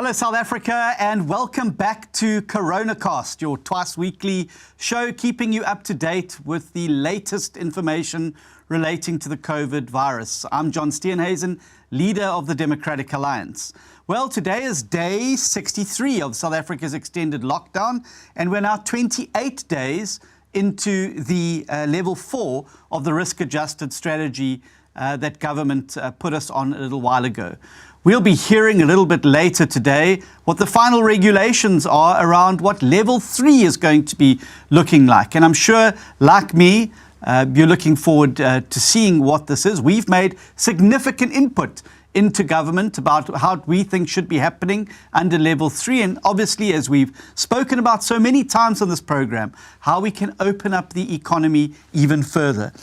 Hello, South Africa, and welcome back to Coronacast, your twice-weekly show keeping you up to date with the latest information relating to the COVID virus. I'm John Steenhuisen, leader of the Democratic Alliance. Well, today is day 63 of South Africa's extended lockdown, and we're now 28 days into the level 4 of the risk-adjusted strategy that government put us on a little while ago. We'll be hearing a little bit later today what the final regulations are around what level 3 is going to be looking like. And I'm sure, like me, you're looking forward to seeing what this is. We've made significant input into government about how we think should be happening under level 3. And obviously, as we've spoken about so many times on this program, how we can open up the economy even further.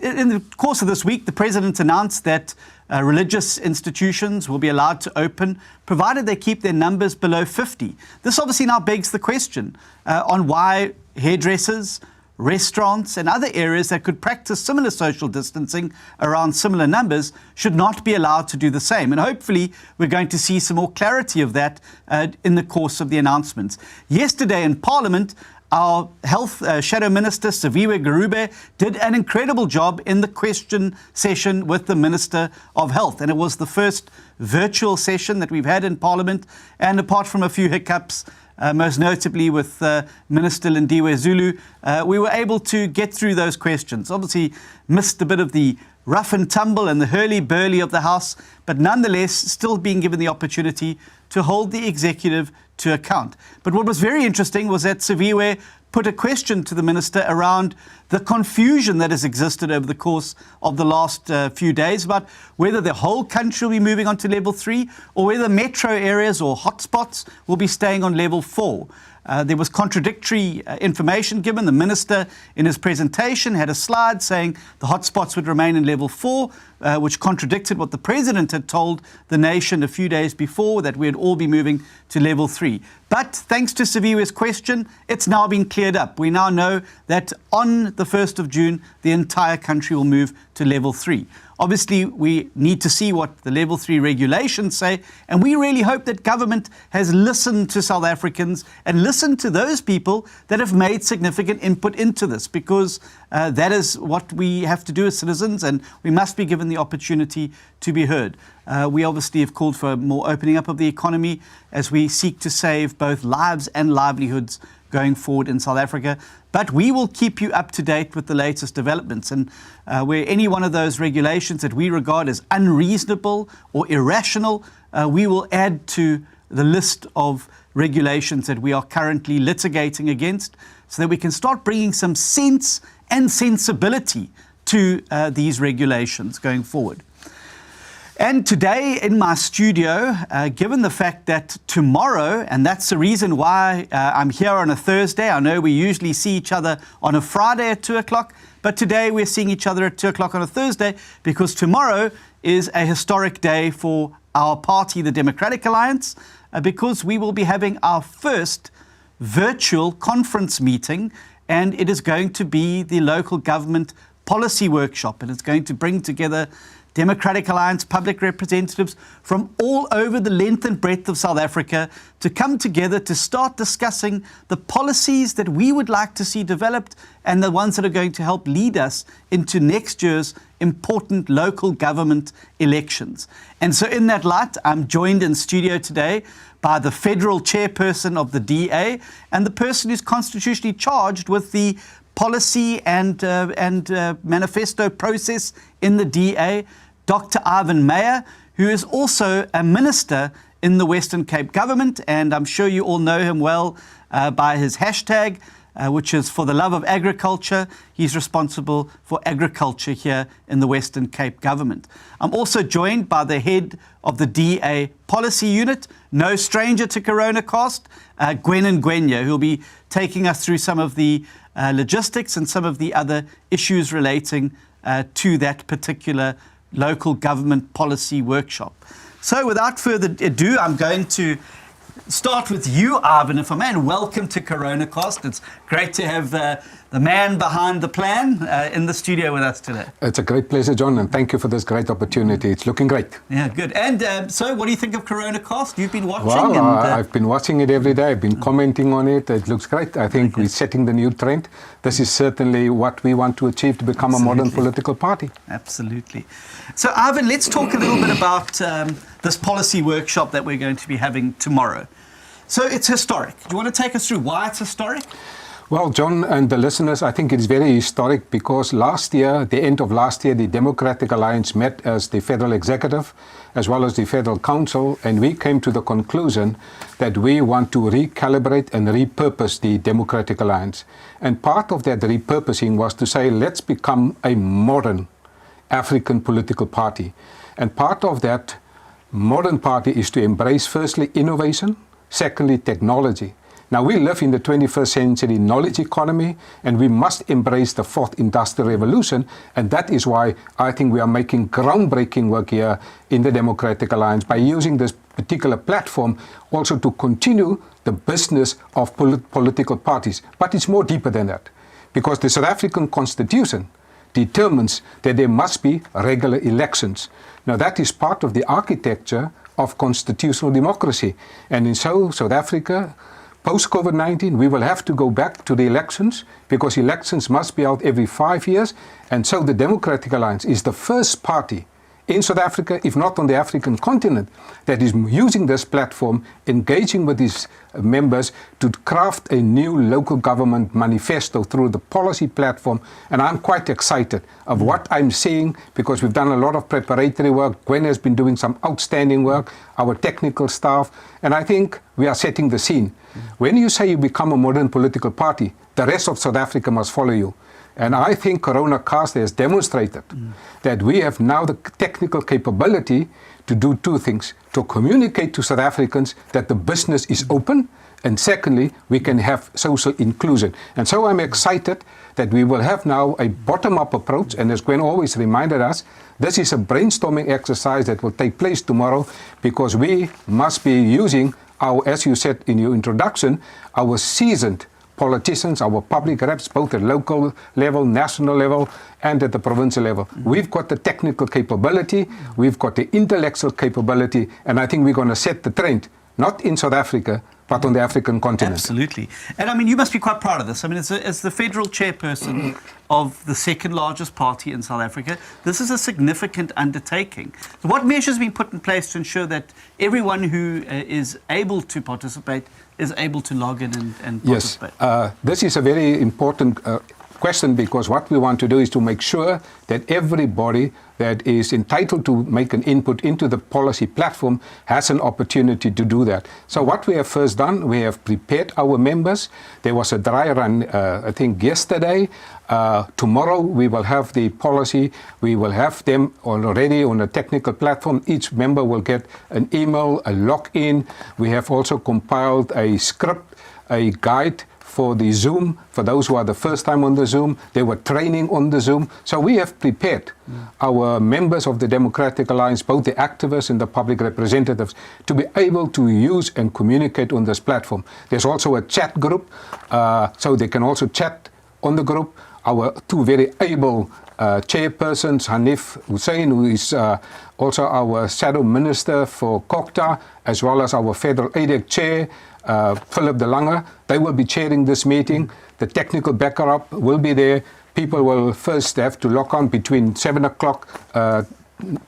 In the course of this week, the president announced that religious institutions will be allowed to open, provided they keep their numbers below 50. This obviously now begs the question on why hairdressers, restaurants and other areas that could practice similar social distancing around similar numbers should not be allowed to do the same. And hopefully we're going to see some more clarity of that in the course of the announcements. Yesterday in Parliament, our Health Shadow Minister, Siviwe Garube, did an incredible job in the question session with the Minister of Health. And it was the first virtual session that we've had in Parliament. And apart from a few hiccups, most notably with Minister Lindiwe Zulu, we were able to get through those questions. Obviously, missed a bit of the rough and tumble and the hurly-burly of the House, but nonetheless still being given the opportunity to hold the executive to account. But what was very interesting was that Siviwe put a question to the minister around the confusion that has existed over the course of the last few days about whether the whole country will be moving on to level 3 or whether metro areas or hotspots will be staying on level 4. There was contradictory information given. The minister, in his presentation, had a slide saying the hotspots would remain in level 4, which contradicted what the president had told the nation a few days before, that we'd all be moving to level 3. But thanks to Siviwe's question, it's now been cleared up. We now know that on the 1st of June, the entire country will move to level 3. Obviously, we need to see what the level 3 regulations say, and we really hope that government has listened to South Africans and listened to those people that have made significant input into this, because that is what we have to do as citizens, and we must be given the opportunity to be heard. We obviously have called for more opening up of the economy as we seek to save both lives and livelihoods going forward in South Africa. But we will keep you up to date with the latest developments. And where any one of those regulations that we regard as unreasonable or irrational, we will add to the list of regulations that we are currently litigating against, so that we can start bringing some sense and sensibility to these regulations going forward. And today in my studio, given the fact that tomorrow, and that's the reason why I'm here on a Thursday. I know we usually see each other on a Friday at 2 o'clock, but today we're seeing each other at 2 o'clock on a Thursday because tomorrow is a historic day for our party, the Democratic Alliance, because we will be having our first virtual conference meeting, and it is going to be the local government policy workshop, and it's going to bring together Democratic Alliance public representatives from all over the length and breadth of South Africa to come together to start discussing the policies that we would like to see developed and the ones that are going to help lead us into next year's important local government elections. And so in that light, I'm joined in studio today by the Federal Chairperson of the DA and the person who's constitutionally charged with the policy and manifesto process in the DA, Dr. Meyer, who is also a minister in the Western Cape government, and I'm sure you all know him well by his hashtag, which is for the love of agriculture. He's responsible for agriculture here in the Western Cape government. I'm also joined by the head of the DA policy unit, no stranger to Coronacast, Gwen Ngwenya, who will be taking us through some of the logistics and some of the other issues relating to that particular local government policy workshop. So without further ado, I'm going to start with you, Ivan, if I may, and welcome to Coronacast. It's great to have the man behind the plan in the studio with us today. It's a great pleasure, John, and thank you for this great opportunity. It's looking great. Yeah, good. And so what do you think of Coronacast? You've been watching? Well, I've been watching it every day. I've been commenting on it. It looks great. I think we're setting the new trend. This is certainly what we want to achieve to become a modern political party. Absolutely. So, Ivan, let's talk a little bit about this policy workshop that we're going to be having tomorrow. So it's historic. Do you want to take us through why it's historic? Well, John and the listeners, I think it's very historic because last year, the end of last year, the Democratic Alliance met as the Federal Executive as well as the Federal Council, and we came to the conclusion that we want to recalibrate and repurpose the Democratic Alliance. And part of that repurposing was to say, let's become a modern African political party. And part of that modern party is to embrace, firstly, innovation, secondly, technology. Now, we live in the 21st century knowledge economy, and we must embrace the fourth industrial revolution, and that is why I think we are making groundbreaking work here in the Democratic Alliance by using this particular platform also to continue the business of political parties. But it's more deeper than that, because the South African Constitution determines that there must be regular elections. Now, that is part of the architecture of constitutional democracy. And in South Africa, post-COVID-19, we will have to go back to the elections because elections must be held every 5 years. And so the Democratic Alliance is the first party in South Africa, if not on the African continent, that is using this platform, engaging with its members to craft a new local government manifesto through the policy platform. And I'm quite excited of what I'm seeing because we've done a lot of preparatory work. Gwen has been doing some outstanding work, our technical staff, and I think we are setting the scene. When you say you become a modern political party, the rest of South Africa must follow you. And I think Coronacast has demonstrated that we have now the technical capability to do two things: to communicate to South Africans that the business is open, and secondly, we can have social inclusion. And so I'm excited that we will have now a bottom-up approach, and as Gwen always reminded us, this is a brainstorming exercise that will take place tomorrow because we must be using our, as you said in your introduction, our seasoned politicians, our public reps, both at local level, national level, and at the provincial level. We've got the technical capability, we've got the intellectual capability, and I think we're going to set the trend, not in South Africa, but on the African continent. Absolutely. And I mean, you must be quite proud of this. I mean, as the Federal Chairperson of the second largest party in South Africa, this is a significant undertaking. So what measures have been put in place to ensure that everyone who is able to participate is able to log in and participate? Yes, this is a very important question because what we want to do is to make sure that everybody that is entitled to make an input into the policy platform has an opportunity to do that. So what we have first done, we have prepared our members. There was a dry run, I think, yesterday. Tomorrow we will have the policy. We will have them already on a technical platform. Each member will get an email, a login. We have also compiled a script, a guide for the Zoom, for those who are the first time on the Zoom. They were training on the Zoom. So we have prepared our members of the Democratic Alliance, both the activists and the public representatives, to be able to use and communicate on this platform. There's also a chat group, so they can also chat on the group. Our two very able chairpersons, Hanif Hussein, who is also our shadow minister for COCTA, as well as our federal ADEC chair, Philip de Lange, they will be chairing this meeting. The technical backup will be there. People will first have to log on between 7 o'clock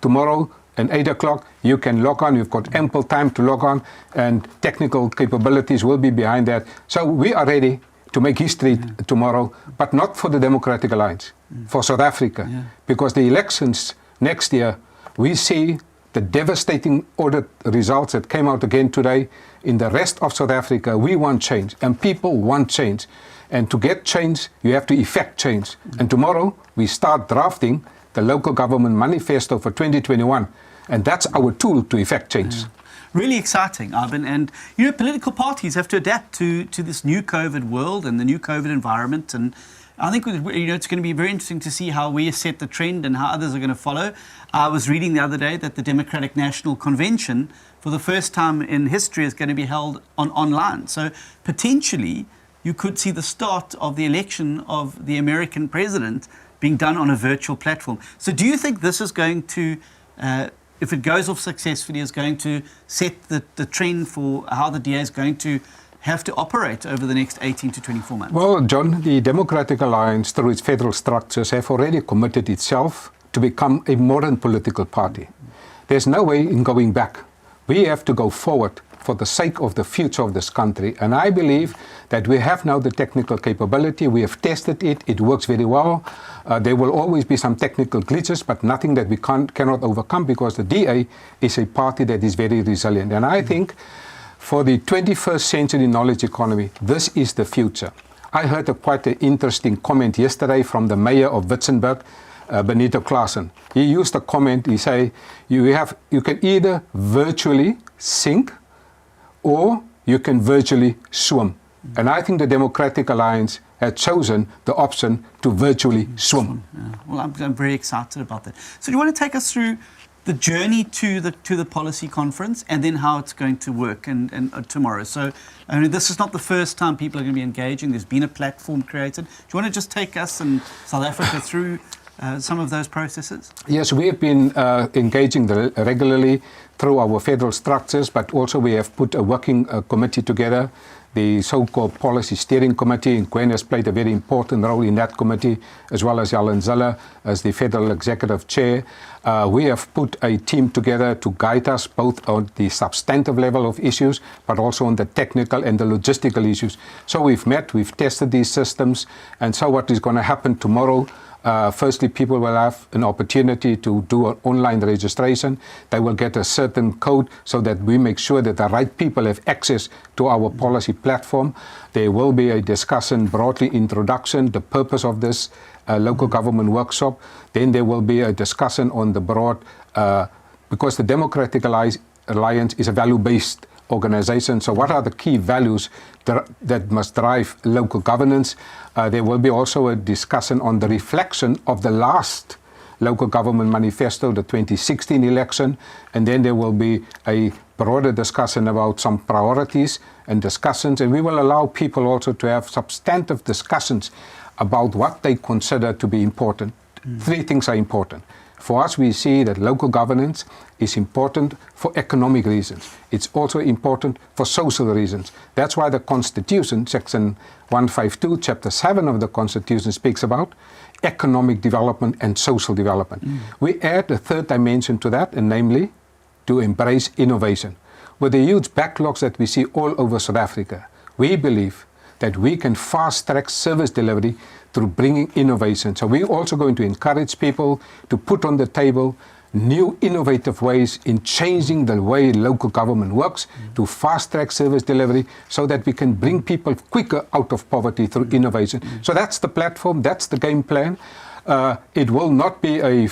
tomorrow and 8 o'clock. You can log on. You've got ample time to log on, and technical capabilities will be behind that. So we are ready to make history tomorrow, but not for the Democratic Alliance, for South Africa. Because the elections next year, we see the devastating audit results that came out again today. In the rest of South Africa, we want change, and people want change. And to get change, you have to effect change. And tomorrow, we start drafting the local government manifesto for 2021, and that's our tool to effect change. Really exciting, Ivan. And, you know, political parties have to adapt to this new COVID world and the new COVID environment. And I think, you know, it's going to be very interesting to see how we set the trend and how others are going to follow. I was reading the other day that the Democratic National Convention, for the first time in history, is going to be held online. So potentially, you could see the start of the election of the American president being done on a virtual platform. So do you think this is going to, if it goes off successfully, is going to set the trend for how the DA is going to have to operate over the next 18 to 24 months? Well, John, the Democratic Alliance, through its federal structures, have already committed itself to become a modern political party. There's no way in going back. We have to go forward for the sake of the future of this country. And I believe that we have now the technical capability. We have tested it. It works very well. There will always be some technical glitches, but nothing that we cannot overcome, because the DA is a party that is very resilient. And I think for the 21st century knowledge economy, this is the future. I heard quite an interesting comment yesterday from the mayor of Witzenberg, Benito Claassen. He used a comment. He said, you can either virtually sink or you can virtually swim. And I think the Democratic Alliance had chosen the option to virtually swim. Yeah. Well, I'm very excited about that. So do you want to take us through the journey to the policy conference and then how it's going to work and tomorrow? So I mean, this is not the first time people are going to be engaging. There's been a platform created. Do you want to just take us and South Africa through some of those processes? Yes, we have been engaging regularly through our federal structures, but also we have put a working committee together, the so-called Policy Steering Committee, and Gwen has played a very important role in that committee, as well as Alan Ziller as the Federal Executive Chair. We have put a team together to guide us both on the substantive level of issues, but also on the technical and the logistical issues. So we've met, we've tested these systems, and so what is going to happen tomorrow? Firstly, people will have an opportunity to do an online registration. They will get a certain code so that we make sure that the right people have access to our policy platform. There will be a discussion, broadly introduction, the purpose of this local government workshop. Then there will be a discussion on the broad, because the Democratic Alliance is a value-based organization. So what are the key values that must drive local governance? There will be also a discussion on the reflection of the last local government manifesto, the 2016 election, and then there will be a broader discussion about some priorities and discussions, and we will allow people also to have substantive discussions about what they consider to be important. Three things are important. For us, we see that local governance is important for economic reasons. It's also important for social reasons. That's why the Constitution, Section 152, Chapter 7 of the Constitution speaks about economic development and social development. We add a third dimension to that, and namely, to embrace innovation. With the huge backlogs that we see all over South Africa, we believe that we can fast-track service delivery through bringing innovation. So we're also going to encourage people to put on the table new innovative ways in changing the way local government works to fast-track service delivery so that we can bring people quicker out of poverty through innovation. So that's the platform, that's the game plan. It will not be an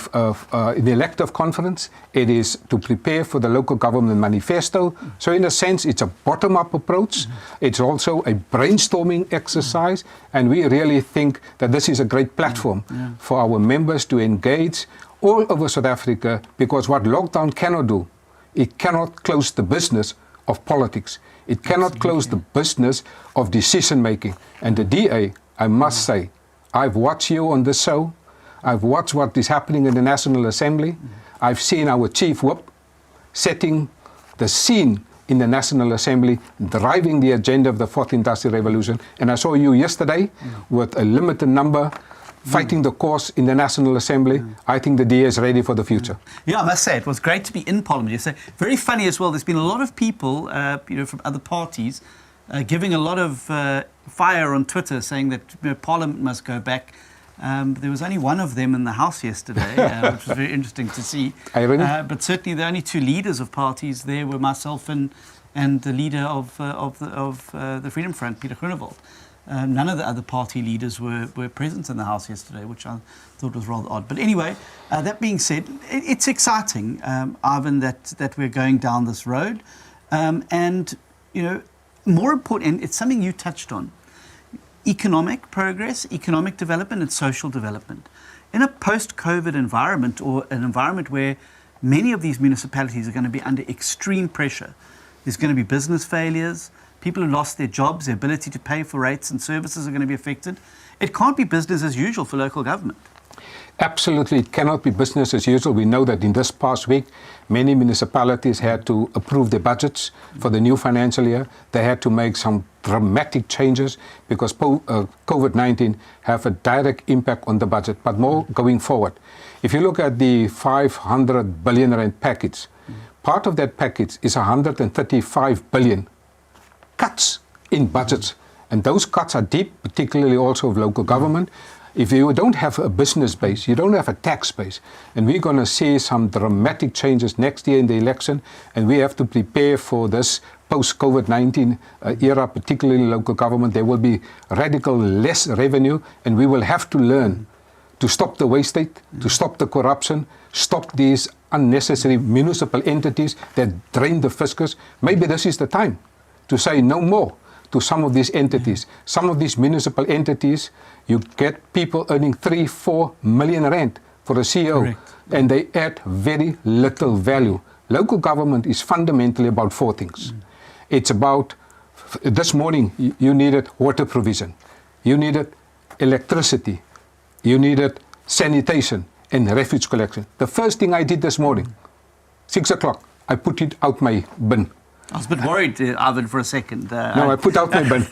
elective conference. It is to prepare for the local government manifesto. So in a sense, it's a bottom-up approach. It's also a brainstorming exercise. And we really think that this is a great platform for our members to engage all over South Africa, because what lockdown cannot do, it cannot close the business of politics. It cannot close the business of decision-making. And the DA, I must say, I've watched you on this show. I've watched what is happening in the National Assembly. I've seen our Chief Whip setting the scene in the National Assembly, driving the agenda of the Fourth Industrial Revolution. And I saw you yesterday with a limited number fighting the cause in the National Assembly. I think the DA is ready for the future. Yeah, I must say, it was great to be in Parliament yesterday. Very funny as well. There's been a lot of people, from other parties, giving a lot of fire on Twitter, saying that Parliament must go back. There was only one of them in the House yesterday, which was very interesting to see. But certainly the only two leaders of parties there were myself and the leader of the Freedom Front, Peter Groenewald. None of the other party leaders were present in the House yesterday, which I thought was rather odd. But anyway, that being said, it's exciting, Ivan, that we're going down this road. And, more important, and it's something you touched on, economic progress, economic development and social development. in a post-COVID environment, or an environment where many of these municipalities are going to be under extreme pressure. There's going to be business failures, people who lost their jobs, their ability to pay for rates and services are going to be affected. It can't be business as usual for local government. Absolutely, it cannot be business as usual. We know that in this past week, many municipalities had to approve their budgets for the new financial year. They had to make some dramatic changes because COVID-19 have a direct impact on the budget, but more going forward. If you look at the 500 billion rand package, part of that package is 135 billion cuts in budgets. And those cuts are deep, particularly also of local government. If you don't have a business base, you don't have a tax base, and we're going to see some dramatic changes next year in the election, and we have to prepare for this post-COVID-19 era, particularly in local government. There will be radical less revenue, and we will have to learn to stop the wastage, to stop the corruption, stop these unnecessary municipal entities that drain the fiscus. Maybe this is the time to say no more to some of these entities. Some of these municipal entities, you get people earning 3-4 million rand for a CEO. Correct. And they add very little value. Local government is fundamentally about four things. It's about, this morning you needed water provision, you needed electricity, you needed sanitation and refuge collection. The first thing I did this morning, 6 o'clock, I put it out my bin. I was a bit worried, Ivan, for a second. No, I put out my bin.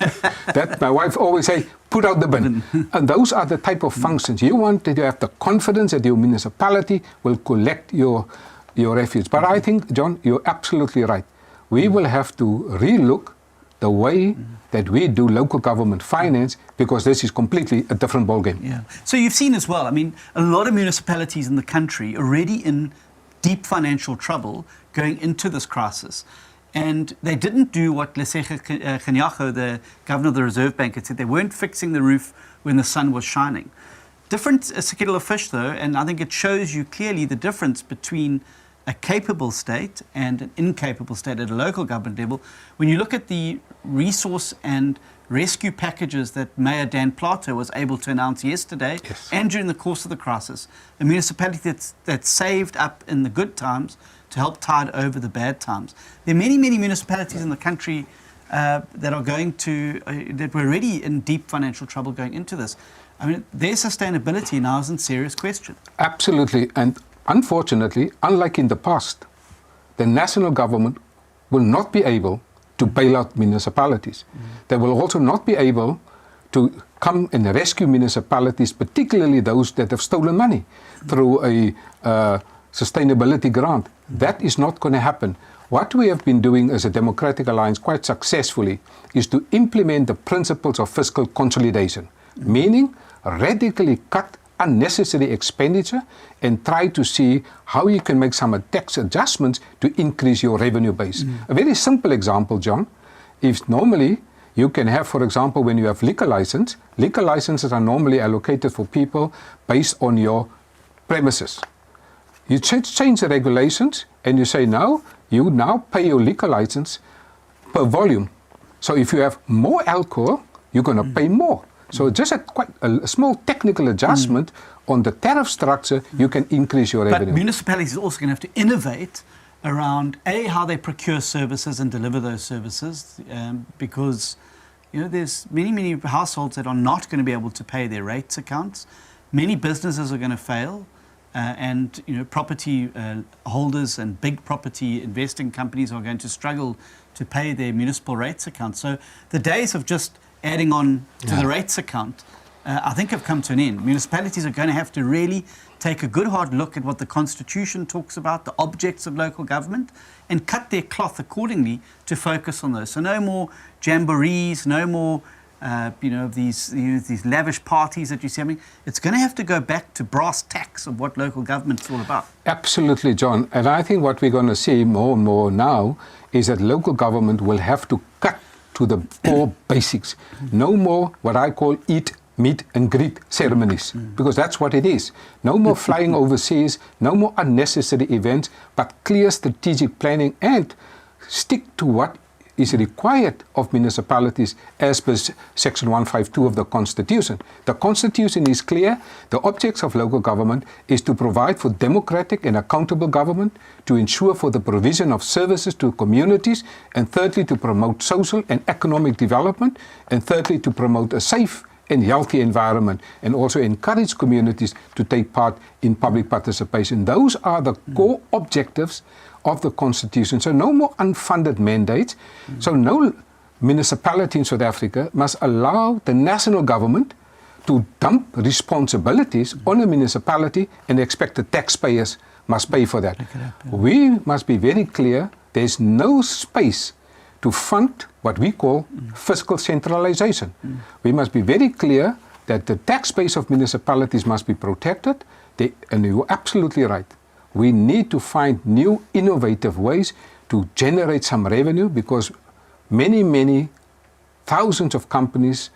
That my wife always say, put out the bin. And those are the type of functions. You want to have the confidence that your municipality will collect your refuse. But I think, John, you're absolutely right. We will have to relook the way that we do local government finance, because this is completely a different ballgame. Yeah. So you've seen as well, I mean, a lot of municipalities in the country already in deep financial trouble going into this crisis. And they didn't do what Lesego Kganyago, the governor of the Reserve Bank, had said. They weren't fixing the roof when the sun was shining. Different as a kettle of fish, though, and I think it shows you clearly the difference between a capable state and an incapable state at a local government level. When you look at the resource and rescue packages that Mayor Dan Plato was able to announce yesterday, yes, and during the course of the crisis, a municipality that saved up in the good times to help tide over the bad times. There are many, many municipalities in the country that are going to, that were already in deep financial trouble going into this. I mean, their sustainability now is in serious question. Absolutely. And unfortunately, unlike in the past, the national government will not be able to bail out municipalities. They will also not be able to come and rescue municipalities, particularly those that have stolen money through a sustainability grant. That is not going to happen. What we have been doing as a Democratic Alliance quite successfully is to implement the principles of fiscal consolidation, meaning radically cut unnecessary expenditure and try to see how you can make some tax adjustments to increase your revenue base. A very simple example, John, is normally you can have, for example, when you have liquor licenses are normally allocated for people based on your premises. You change the regulations and you say now, you now pay your liquor license per volume. So if you have more alcohol, you're going to pay more. So just quite a small technical adjustment on the tariff structure, you can increase your revenue. But municipalities are also going to have to innovate around, A, how they procure services and deliver those services, because there's many, many households that are not going to be able to pay their rates accounts. Many businesses are going to fail. And property holders and big property investing companies are going to struggle to pay their municipal rates account. So the days of just adding on to the rates account, I think have come to an end. Municipalities are going to have to really take a good hard look at what the Constitution talks about, the objects of local government, and cut their cloth accordingly to focus on those. So no more jamborees, no more these lavish parties that you see. I mean, it's going to have to go back to brass tacks of what local government's all about. Absolutely, John. And I think what we're going to see more and more now is that local government will have to cut to the poor basics. No more what I call eat, meet and greet ceremonies, because that's what it is. No more flying overseas, no more unnecessary events, but clear strategic planning and stick to what is required of municipalities as per Section 152 of the Constitution. The Constitution is clear. The objects of local government is to provide for democratic and accountable government, to ensure for the provision of services to communities, and thirdly, to promote social and economic development, and thirdly, to promote a safe and healthy environment, and also encourage communities to take part in public participation. Those are the core objectives of the Constitution. So no more unfunded mandates. So no municipality in South Africa must allow the national government to dump responsibilities on a municipality and expect the taxpayers must pay for that. We must be very clear, there's no space to fund what we call fiscal centralization. We must be very clear that the tax base of municipalities must be protected. And you're absolutely right. We need to find new innovative ways to generate some revenue, because many, many thousands of companies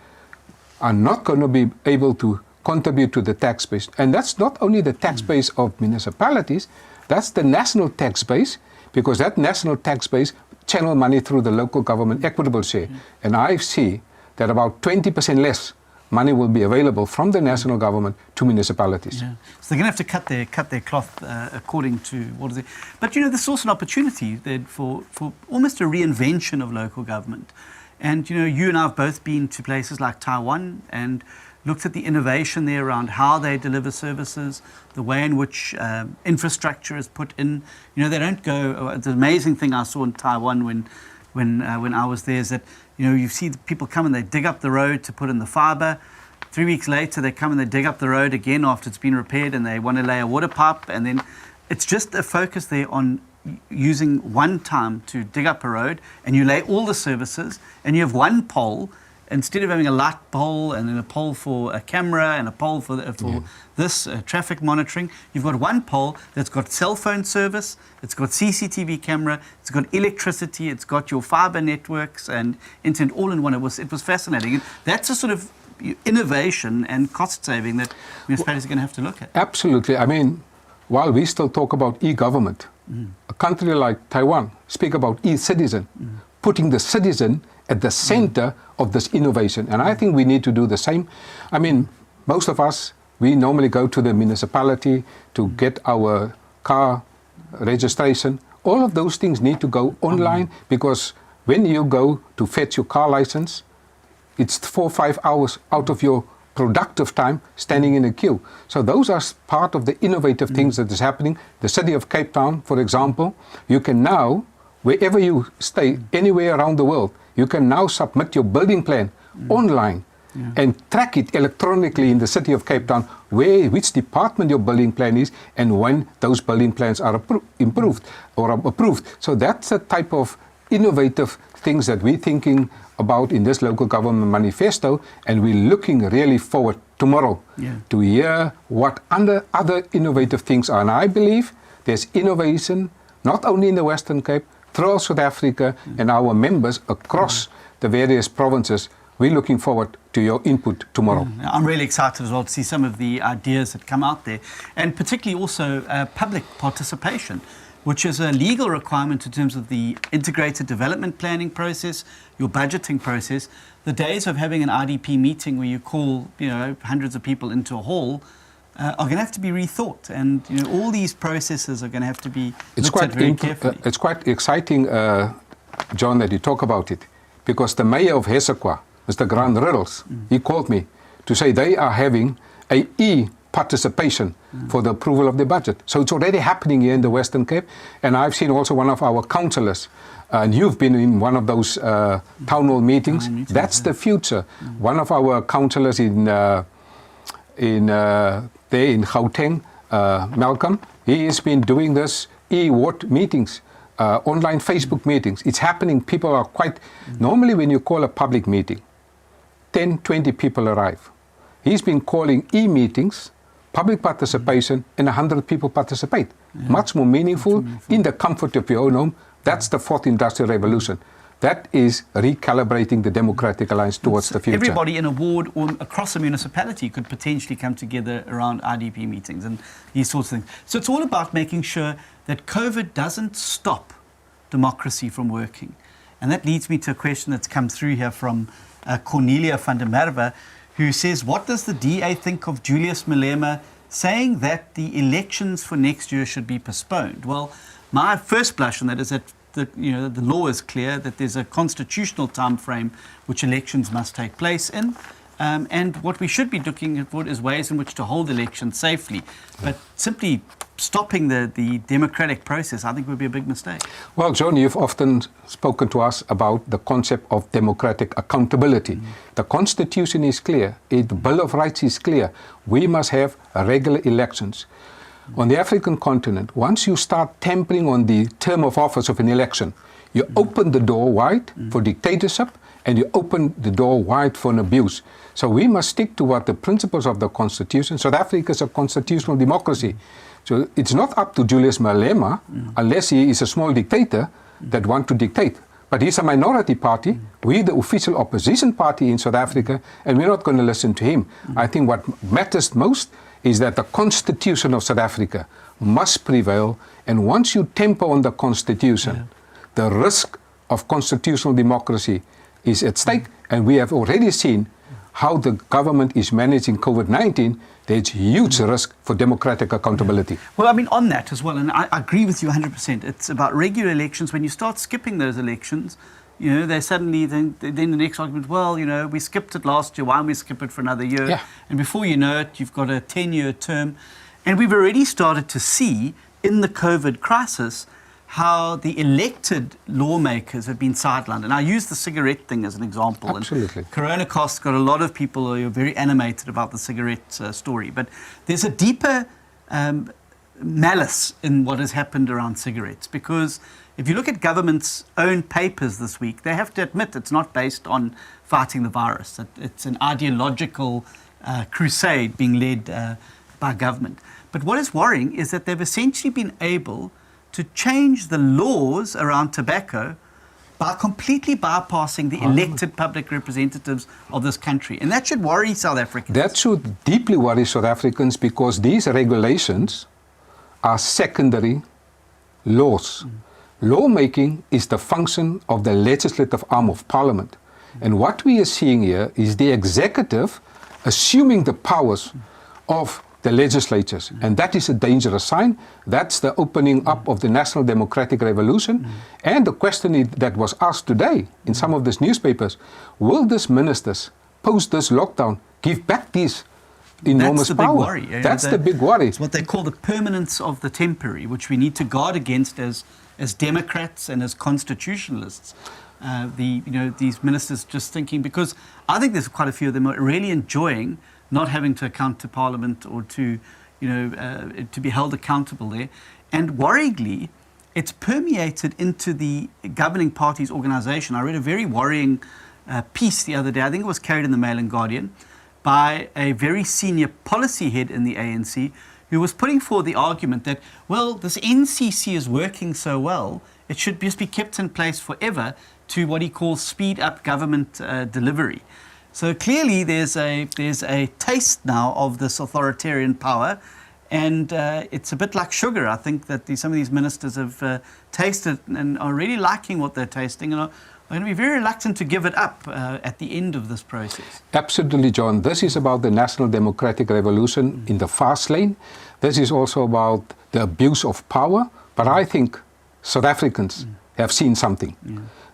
are not going to be able to contribute to the tax base. And that's not only the tax base of municipalities, that's the national tax base, because that national tax base channel money through the local government equitable share. And I see that about 20% less money will be available from the national government to municipalities. Yeah. So they're going to have to cut their cloth according to what is it. But this is also an opportunity for almost a reinvention of local government. And you and I have both been to places like Taiwan and looked at the innovation there around how they deliver services, the way in which infrastructure is put in. They don't go. The amazing thing I saw in Taiwan when I was there is that you see the people come and they dig up the road to put in the fibre. 3 weeks later, they come and they dig up the road again after it's been repaired, and they want to lay a water pipe. And then it's just a focus there on using one time to dig up a road, and you lay all the services, and you have one pole. Instead of having a light pole and then a pole for a camera and a pole for this traffic monitoring, you've got one pole that's got cell phone service, it's got CCTV camera, it's got electricity, it's got your fiber networks and internet all in one. It was fascinating. And that's a sort of innovation and cost saving that municipalities are going to have to look at. Absolutely. I mean, while we still talk about e-government, a country like Taiwan speak about e-citizen, putting the citizen at the center of this innovation. And I think we need to do the same. I mean, most of us, we normally go to the municipality to get our car registration. All of those things need to go online, because when you go to fetch your car license, it's 4 or 5 hours out of your productive time standing in a queue. So those are part of the innovative things that is happening. The city of Cape Town, for example, you can now, wherever you stay, anywhere around the world, you can now submit your building plan online and track it electronically in the city of Cape Town, which department your building plan is and when those building plans are approved. So that's the type of innovative things that we're thinking about in this local government manifesto, and we're looking really forward tomorrow to hear what other innovative things are. And I believe there's innovation not only in the Western Cape, throughout South Africa, and our members across the various provinces. We're looking forward to your input tomorrow. I'm really excited as well to see some of the ideas that come out there, and particularly also public participation, which is a legal requirement in terms of the integrated development planning process, your budgeting process. The days of having an IDP meeting where you call hundreds of people into a hall are going to have to be rethought, and all these processes are going to have to be looked at very carefully. It's quite exciting, John, that you talk about it, because the mayor of Hessequa, Mr. Grant Riddles, he called me to say they are having a e-participation for the approval of the budget. So it's already happening here in the Western Cape, and I've seen also one of our councillors, and you've been in one of those town hall meetings. That's the future. One of our councillors there in Gauteng, Malcolm, he has been doing this e-ward meetings, online Facebook meetings. It's happening. People are quite... Normally when you call a public meeting, 10, 20 people arrive. He's been calling e-meetings, public participation, and 100 people participate. Much more meaningful in the comfort of your own home. That's the fourth industrial revolution. That is recalibrating the Democratic Alliance towards the future. Everybody in a ward or across a municipality could potentially come together around IDP meetings and these sorts of things. So it's all about making sure that COVID doesn't stop democracy from working. And that leads me to a question that's come through here from Cornelia van der Merwe, who says, what does the DA think of Julius Malema saying that the elections for next year should be postponed? Well, my first blush on that is that the law is clear, that there's a constitutional time frame which elections must take place in. And what we should be looking for is ways in which to hold elections safely. But simply stopping the democratic process, I think, would be a big mistake. Well, John, you've often spoken to us about the concept of democratic accountability. The Constitution is clear. The Bill of Rights is clear. We must have regular elections. On the African continent, once you start tampering on the term of office of an election, you open the door wide for dictatorship, and you open the door wide for an abuse. So we must stick to what the principles of the Constitution. South Africa is a constitutional democracy. So it's not up to Julius Malema, unless he is a small dictator that want to dictate. But he's a minority party. We're the official opposition party in South Africa, and we're not going to listen to him. I think what matters most is that the Constitution of South Africa must prevail. And once you temper on the Constitution, the risk of constitutional democracy is at stake, and we have already seen how the government is managing COVID-19. There's huge risk for democratic accountability. Well, I mean, on that as well, and I agree with you 100%. It's about regular elections. When you start skipping those elections, they suddenly, then the next argument, well, we skipped it last year, why don't we skip it for another year? Yeah. And before you know it, you've got a 10-year term. And we've already started to see in the COVID crisis how the elected lawmakers have been sidelined. And I use the cigarette thing as an example. Absolutely. And Coronacast got a lot of people who are very animated about the cigarette story. But there's a deeper malice in what has happened around cigarettes. Because if you look at government's own papers this week, they have to admit it's not based on fighting the virus. It's an ideological crusade being led by government. But what is worrying is that they've essentially been able to change the laws around tobacco by completely bypassing the elected public representatives of this country. And that should worry South Africans. That should deeply worry South Africans, because these regulations are secondary laws. Lawmaking is the function of the legislative arm of Parliament. And what we are seeing here is the executive assuming the powers of the legislatures, and that is a dangerous sign. That's the opening up of the National Democratic Revolution. And the question that was asked today in some of these newspapers, will these ministers, post this lockdown, give back these enormous That's the power? big worry. That's the big worry. It's what they call the permanence of the temporary, which we need to guard against as Democrats and as constitutionalists. These ministers just thinking, because I think there's quite a few of them are really enjoying not having to account to Parliament or to be held accountable there. And worryingly, it's permeated into the governing party's organisation. I read a very worrying piece the other day, I think it was carried in the Mail and Guardian, by a very senior policy head in the ANC who was putting forward the argument that, well, this NCC is working so well, it should just be kept in place forever to what he calls speed up government delivery. So clearly there's a taste now of this authoritarian power, and it's a bit like sugar. I think that some of these ministers have tasted and are really liking what they're tasting and are going to be very reluctant to give it up at the end of this process. Absolutely, John. This is about the National Democratic Revolution in the fast lane. This is also about the abuse of power. But I think South Africans have seen something.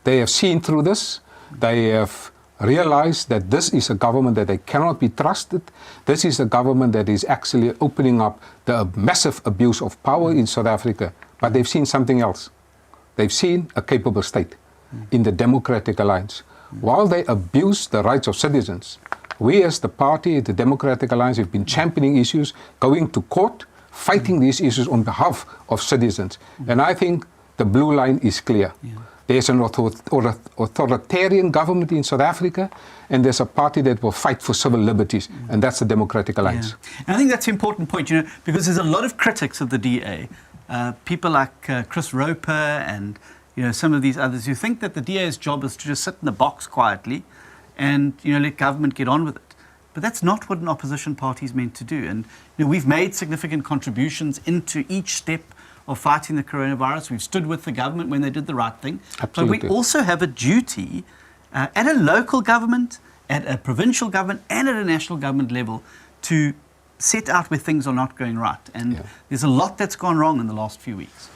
They have seen through this. They have realized that this is a government that they cannot be trusted. This is a government that is actually opening up the massive abuse of power in South Africa. But they've seen something else. They've seen a capable state in the Democratic Alliance. While they abuse the rights of citizens, we as the party, the Democratic Alliance, have been championing issues, going to court, fighting these issues on behalf of citizens. And I think the blue line is clear. There's an authoritarian government in South Africa, and there's a party that will fight for civil liberties, and that's the Democratic Alliance. And I think that's an important point, because there's a lot of critics of the DA, people like Chris Roper and some of these others who think that the DA's job is to just sit in the box quietly and let government get on with it. But that's not what an opposition party is meant to do. And we've made significant contributions into each step of fighting the coronavirus. We've stood with the government when they did the right thing. Absolutely. But we also have a duty at a local government, at a provincial government, and at a national government level to set out where things are not going right. And there's a lot that's gone wrong in the last few weeks.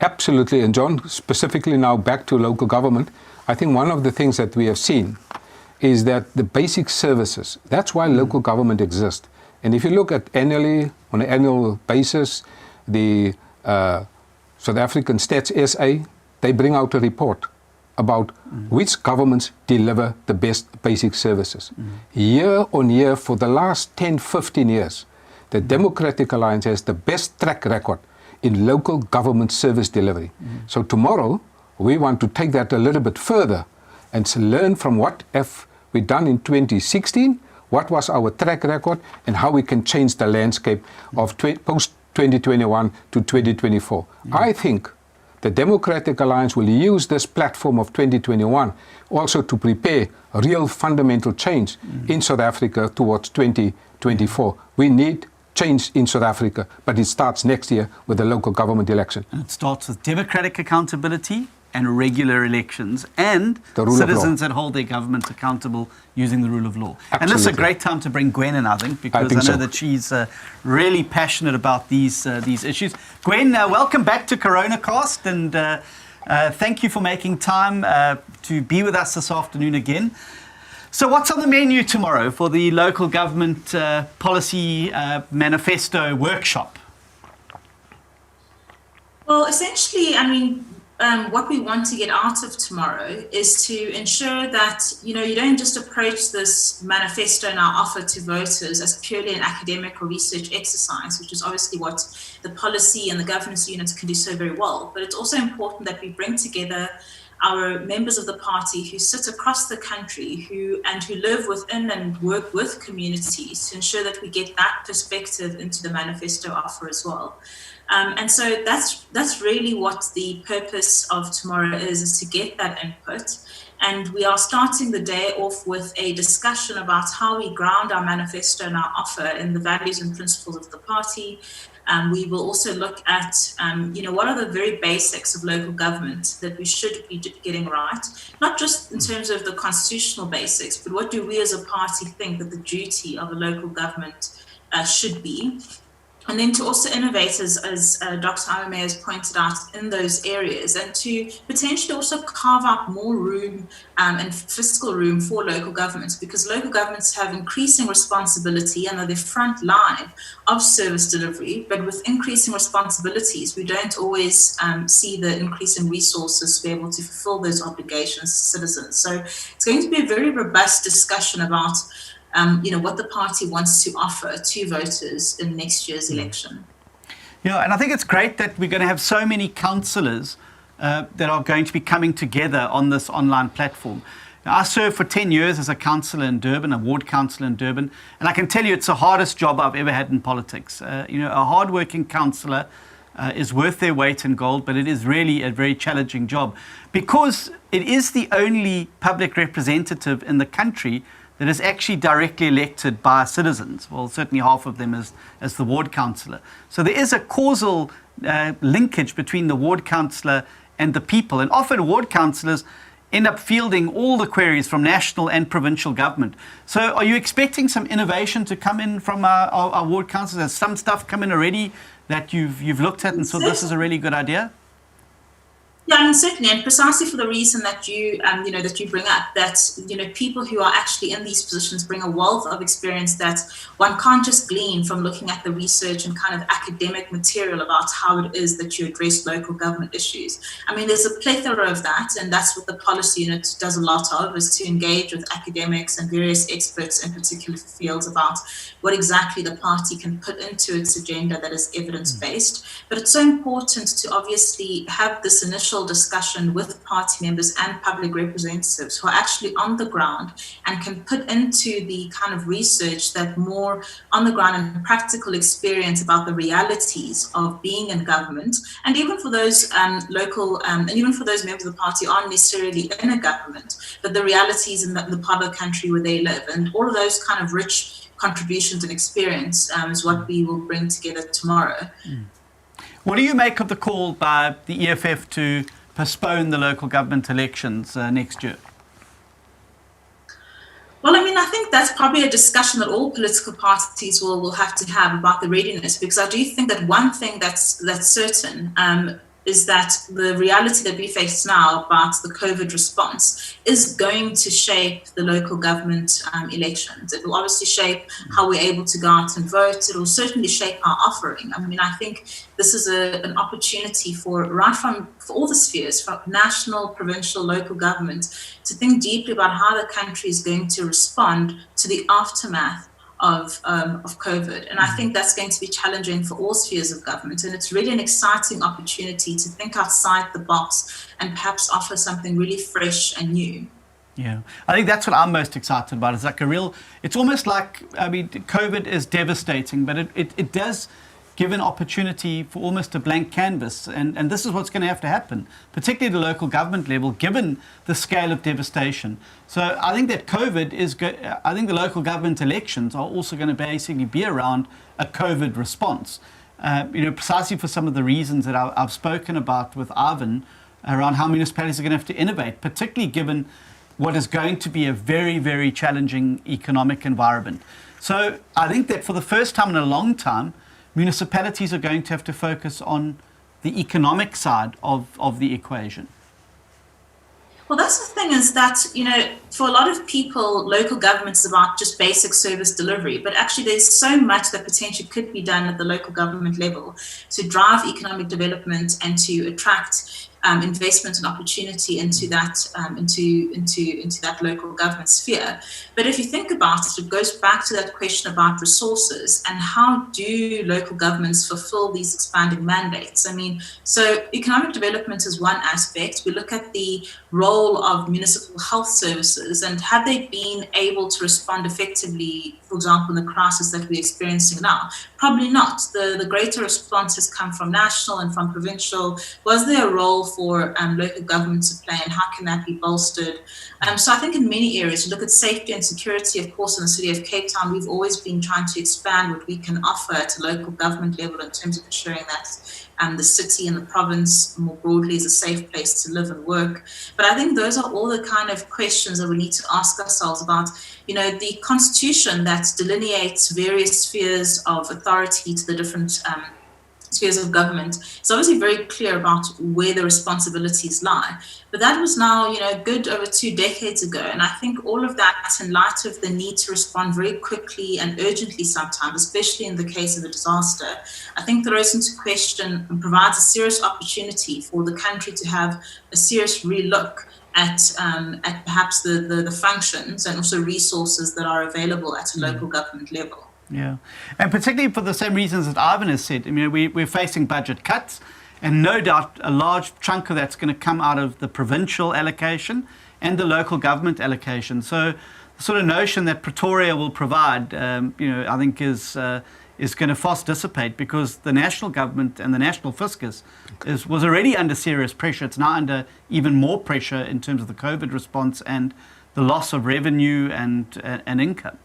Absolutely. And John, specifically now back to local government, I think one of the things that we have seen is that the basic services, that's why local government exists. And if you look at annually, on an annual basis, the South African Stats SA, they bring out a report about which governments deliver the best basic services. Year on year, for the last 10, 15 years, the Democratic Alliance has the best track record in local government service delivery. So tomorrow, we want to take that a little bit further and learn from what have we done in 2016, what was our track record, and how we can change the landscape of post-2021 to 2024. I think the Democratic Alliance will use this platform of 2021 also to prepare a real fundamental change in South Africa towards 2024. We need change in South Africa, but it starts next year with the local government election. And it starts with democratic accountability and regular elections and the rule citizens that hold their government accountable using the rule of law. Absolutely. And this is a great time to bring Gwen in, I think, because I know that she's really passionate about these issues. Gwen, welcome back to Coronacast, and thank you for making time to be with us this afternoon again. So what's on the menu tomorrow for the local government policy manifesto workshop? Well, essentially, I mean, what we want to get out of tomorrow is to ensure that, you don't just approach this manifesto and our offer to voters as purely an academic or research exercise, which is obviously what the policy and the governance units can do so very well. But it's also important that we bring together our members of the party who sit across the country who live within and work with communities to ensure that we get that perspective into the manifesto offer as well. And so that's really what the purpose of tomorrow is to get that input. And we are starting the day off with a discussion about how we ground our manifesto and our offer in the values and principles of the party. We will also look at, what are the very basics of local government that we should be getting right, not just in terms of the constitutional basics, but what do we as a party think that the duty of a local government should be. And then to also innovate, as Dr. Meyer has pointed out, in those areas, and to potentially also carve out more room and fiscal room for local governments, because local governments have increasing responsibility and are the front line of service delivery. But with increasing responsibilities, we don't always see the increase in resources to be able to fulfill those obligations to citizens. So it's going to be a very robust discussion about what the party wants to offer to voters in next year's election. And I think it's great that we're going to have so many councillors that are going to be coming together on this online platform. Now, I served for 10 years as a councillor in Durban, a ward councillor in Durban, and I can tell you it's the hardest job I've ever had in politics. A hard-working councillor is worth their weight in gold, but it is really a very challenging job because it is the only public representative in the country that is actually directly elected by citizens. Well, certainly half of them as the ward councillor. So there is a causal linkage between the ward councillor and the people. And often ward councillors end up fielding all the queries from national and provincial government. So are you expecting some innovation to come in from our ward councillors? Has some stuff come in already that you've looked at and thought this is a really good idea? Yeah, I mean, certainly, and precisely for the reason that you bring up, that, people who are actually in these positions bring a wealth of experience that one can't just glean from looking at the research and kind of academic material about how it is that you address local government issues. I mean, there's a plethora of that, and that's what the policy unit does a lot of, is to engage with academics and various experts in particular fields about what exactly the party can put into its agenda that is evidence-based. But it's so important to obviously have this initial discussion with party members and public representatives who are actually on the ground and can put into the kind of research that more on the ground and practical experience about the realities of being in government. And even for those local and even for those members of the party aren't necessarily in a government, but the realities in the part of the country where they live, and all of those kind of rich contributions and experience is what we will bring together tomorrow. What do you make of the call by the EFF to postpone the local government elections next year? Well, I mean, I think that's probably a discussion that all political parties will have to have about the readiness, because I do think that one thing that's certain is that the reality that we face now about the COVID response is going to shape the local government elections. It will obviously shape how we're able to go out and vote. It will certainly shape our offering. I mean, I think this is an opportunity for all the spheres, from national, provincial, local government, to think deeply about how the country is going to respond to the aftermath of COVID. And I think that's going to be challenging for all spheres of government. And it's really an exciting opportunity to think outside the box and perhaps offer something really fresh and new. Yeah, I think that's what I'm most excited about. It's like it's almost like, I mean, COVID is devastating, but it does give an opportunity for almost a blank canvas. And this is what's going to have to happen, particularly at the local government level, given the scale of devastation. So I think that I think the local government elections are also going to basically be around a COVID response. Precisely for some of the reasons that I've spoken about with Ivan around how municipalities are going to have to innovate, particularly given what is going to be a very, very challenging economic environment. So I think that for the first time in a long time, municipalities are going to have to focus on the economic side of the equation. Well, that's the thing, is that, for a lot of people, local government is about just basic service delivery, but actually there's so much that potentially could be done at the local government level to drive economic development and to attract investment and opportunity into that into that local government sphere. But if you think about it, it goes back to that question about resources and how do local governments fulfill these expanding mandates. I mean, so economic development is one aspect. We look at the role of municipal health services and have they been able to respond effectively, for example, in the crisis that we're experiencing now? Probably not. The greater response has come from national and from provincial. Was there a role for local government to play, and how can that be bolstered? So I think in many areas, you look at safety and security, of course, in the city of Cape Town, we've always been trying to expand what we can offer at a local government level in terms of ensuring that the city and the province more broadly is a safe place to live and work. But I think those are all the kind of questions that we need to ask ourselves about, the constitution that delineates various spheres of authority to the different spheres of government. It's obviously very clear about where the responsibilities lie. But that was now, good over 2 decades ago. And I think all of that, in light of the need to respond very quickly and urgently sometimes, especially in the case of a disaster, I think throws into question and provides a serious opportunity for the country to have a serious relook at perhaps the functions and also resources that are available at a local government level. Yeah, and particularly for the same reasons that Ivan has said. I mean, we're facing budget cuts, and no doubt a large chunk of that's going to come out of the provincial allocation and the local government allocation. So the sort of notion that Pretoria will provide, I think is going to fast dissipate, because the national government and the national fiscus was already under serious pressure. It's now under even more pressure in terms of the COVID response and the loss of revenue and income.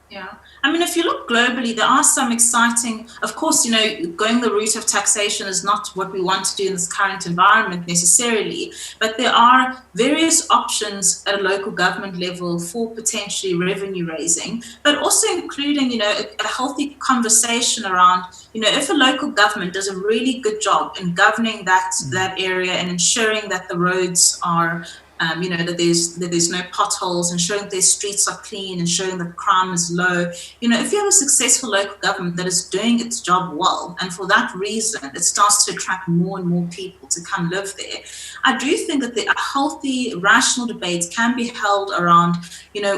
Yeah. I mean, if you look globally, there are some exciting, of course, going the route of taxation is not what we want to do in this current environment necessarily, but there are various options at a local government level for potentially revenue raising, but also including, a healthy conversation around, if a local government does a really good job in governing that area and ensuring that the roads are that there's no potholes, ensuring that their streets are clean, ensuring that crime is low. If you have a successful local government that is doing its job well, and for that reason, it starts to attract more and more people to come live there, I do think that the healthy, rational debates can be held around,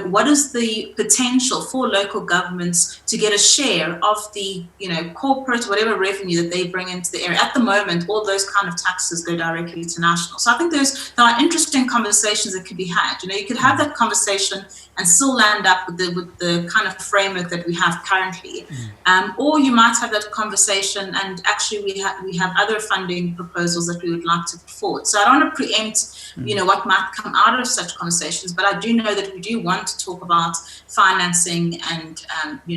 what is the potential for local governments to get a share of the, corporate, whatever revenue that they bring into the area. At the moment, all those kind of taxes go directly to national. So I think there are interesting conversations conversations that could be had. You could have that conversation and still land up with the kind of framework that we have currently. Or you might have that conversation and actually we have other funding proposals that we would like to put forward. So I don't want to preempt, what might come out of such conversations, but I do know that we do want to talk about financing and,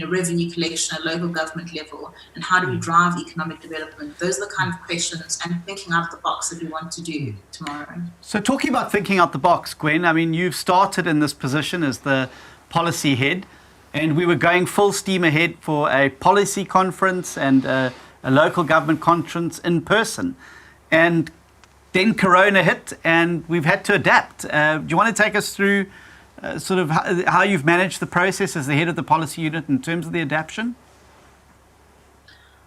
revenue collection at local government level, and how do we drive economic development. Those are the kind of questions and thinking out of the box that we want to do tomorrow. So talking about thinking out the box, Gwen, I mean, you've started in this position as the policy head, and we were going full steam ahead for a policy conference and a local government conference in person. And then Corona hit and we've had to adapt. Do you want to take us through sort of how you've managed the process as the head of the policy unit in terms of the adaptation?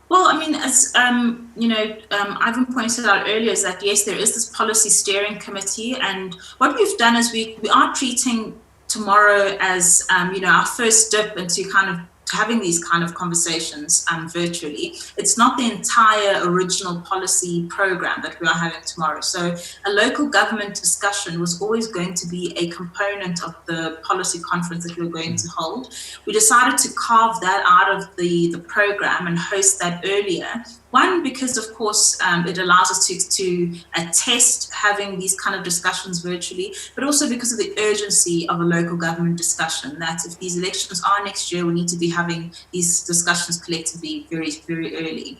Well, I mean, as Ivan pointed out earlier, is that yes, there is this policy steering committee, and what we've done is we are treating tomorrow as our first dip into kind of having these kind of conversations virtually. It's not the entire original policy program that we are having tomorrow. So a local government discussion was always going to be a component of the policy conference that we were going to hold. We decided to carve that out of the program and host that earlier. One, because of course it allows us to test having these kind of discussions virtually, but also because of the urgency of a local government discussion, that if these elections are next year, we need to be having these discussions collectively very, very early.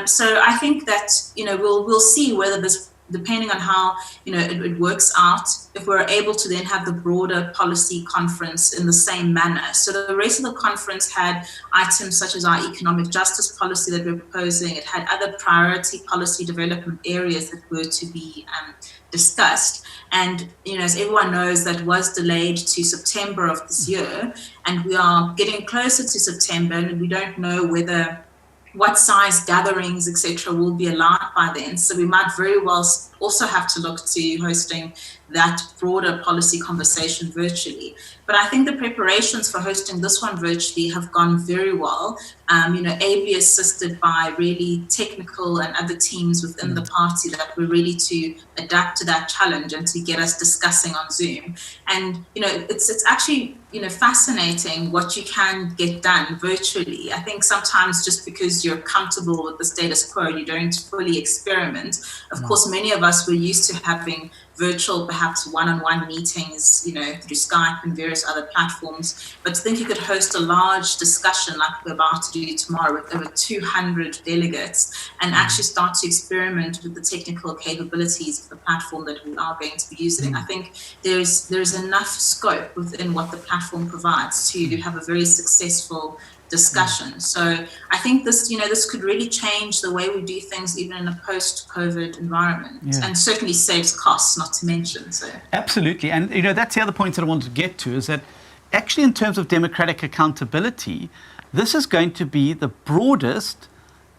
So I think that, we'll see whether this, depending on how it works out, if we're able to then have the broader policy conference in the same manner. So the rest of the conference had items such as our economic justice policy that we're proposing. It had other priority policy development areas that were to be discussed. And as everyone knows, that was delayed to September of this year, and we are getting closer to September, and we don't know what size gatherings, etc., will be allowed by then. So we might very well also have to look to hosting that broader policy conversation virtually. But I think the preparations for hosting this one virtually have gone very well. Ably assisted by really technical and other teams within the party that were ready to adapt to that challenge and to get us discussing on Zoom. And, it's actually, fascinating what you can get done virtually. I think sometimes just because you're comfortable with the status quo, you don't fully experiment. Of course, many of us were used to having virtual, perhaps one-on-one meetings, through Skype and various other platforms. But to think you could host a large discussion like we're about to do tomorrow with over 200 delegates and actually start to experiment with the technical capabilities of the platform that we are going to be using. I think there's enough scope within what the platform provides to have a very successful discussion. So I think this could really change the way we do things even in a post-COVID environment, and certainly saves costs, not to mention. So absolutely. And that's the other point that I wanted to get to, is that actually in terms of democratic accountability, this is going to be the broadest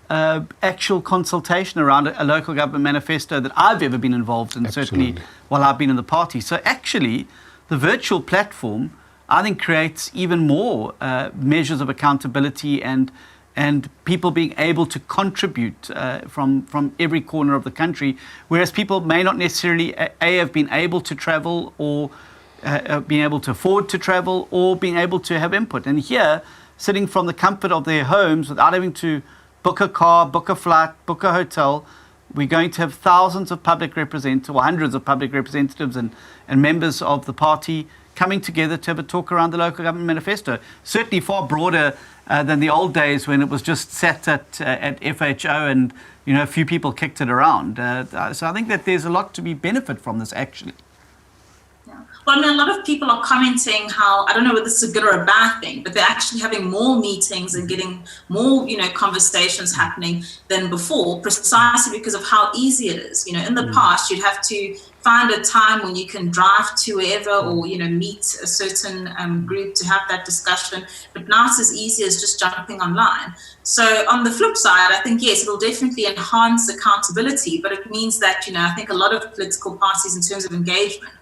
actual consultation around a local government manifesto that I've ever been involved in, certainly while I've been in the party. So actually the virtual platform, I think, creates even more measures of accountability and people being able to contribute from every corner of the country, whereas people may not necessarily have been able to travel or being able to afford to travel or being able to have input. And here, sitting from the comfort of their homes without having to book a car, book a flight, book a hotel, we're going to have thousands of public representatives, or hundreds of public representatives and members of the party coming together to have a talk around the local government manifesto. Certainly far broader than the old days when it was just sat at FHO and a few people kicked it around. So I think that there's a lot to be benefit from this, actually. Well, a lot of people are commenting how, I don't know whether this is a good or a bad thing, but they're actually having more meetings and getting more, conversations happening than before, precisely because of how easy it is. In the past, you'd have to find a time when you can drive to wherever or, meet a certain group to have that discussion. But now it's as easy as just jumping online. So on the flip side, I think, yes, it'll definitely enhance accountability, but it means that, I think a lot of political parties in terms of engagement,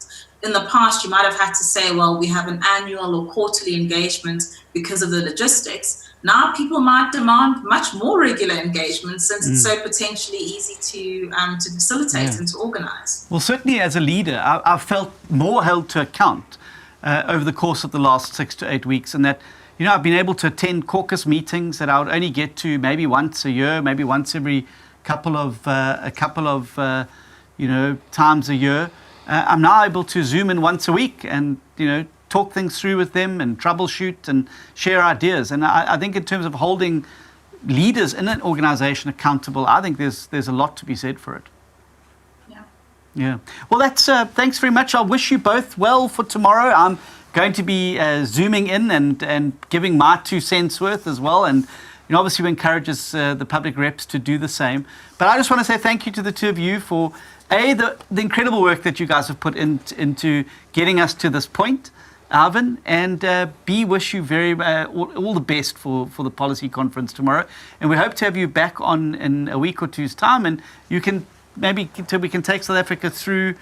in the past, you might have had to say, well, we have an annual or quarterly engagement because of the logistics. now people might demand much more regular engagement since it's so potentially easy to facilitate and to organize. Well, certainly as a leader, I've felt more held to account over the course of the last 6 to 8 weeks, and that, you know, I've been able to attend caucus meetings that I would only get to maybe once a year, maybe once every couple of times a year. I'm now able to Zoom in once a week and, you know, talk things through with them and troubleshoot and share ideas. And I think in terms of holding leaders in an organization accountable, I think there's a lot to be said for it. Yeah. Well, that's thanks very much. I wish you both well for tomorrow. I'm going to be zooming in and giving my 2 cents worth as well. And, you know, obviously we encourages the public reps to do the same. But I just want to say thank you to the two of you for the incredible work that you guys have put into getting us to this point, Alvin, and B, wish you all the best for the policy conference tomorrow. And we hope to have you back on in a week or two's time, and you can maybe we can take South Africa through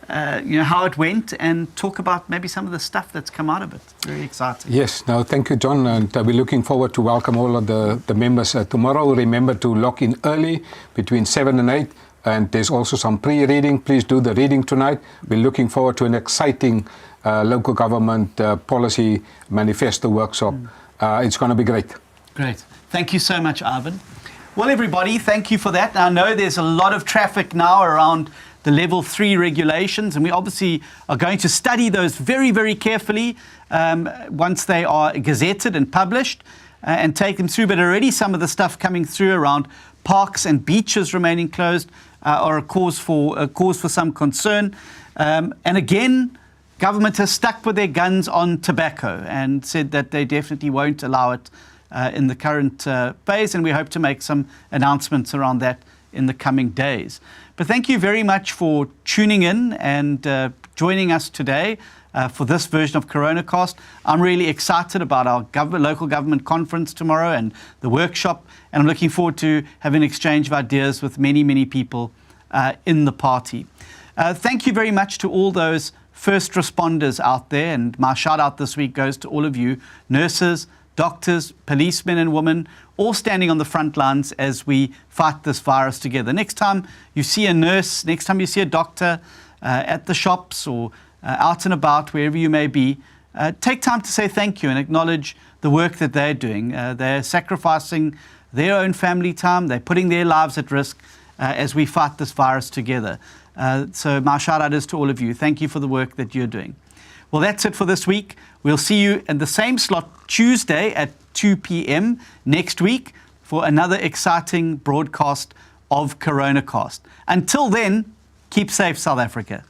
how it went and talk about maybe some of the stuff that's come out of it. Very exciting. Yes, no, thank you, John, and we're looking forward to welcome all of the members tomorrow. Remember to log in early between 7 and 8. And there's also some pre-reading. Please do the reading tonight. We're looking forward to an exciting local government policy manifesto workshop. It's going to be great. Great. Thank you so much, Arvin. Well, everybody, thank you for that. I know there's a lot of traffic now around the level 3 regulations, and we obviously are going to study those very, very carefully once they are gazetted and published and take them through. But already some of the stuff coming through around parks and beaches remaining closed are a cause for some concern. And again, government has stuck with their guns on tobacco and said that they definitely won't allow it in the current phase, and we hope to make some announcements around that in the coming days. But thank you very much for tuning in and joining us today for this version of Coronacast. I'm really excited about our local government conference tomorrow and the workshop, and I'm looking forward to having an exchange of ideas with many, many people in the party. Thank you very much to all those first responders out there, and my shout out this week goes to all of you, nurses, doctors, policemen and women, all standing on the front lines as we fight this virus together. Next time you see a nurse, next time you see a doctor at the shops or out and about, wherever you may be, take time to say thank you and acknowledge the work that they're doing. They're sacrificing their own family time. They're putting their lives at risk as we fight this virus together. So my shout out is to all of you. Thank you for the work that you're doing. Well, that's it for this week. We'll see you in the same slot Tuesday at 2 p.m. next week for another exciting broadcast of Coronacast. Until then, keep safe, South Africa.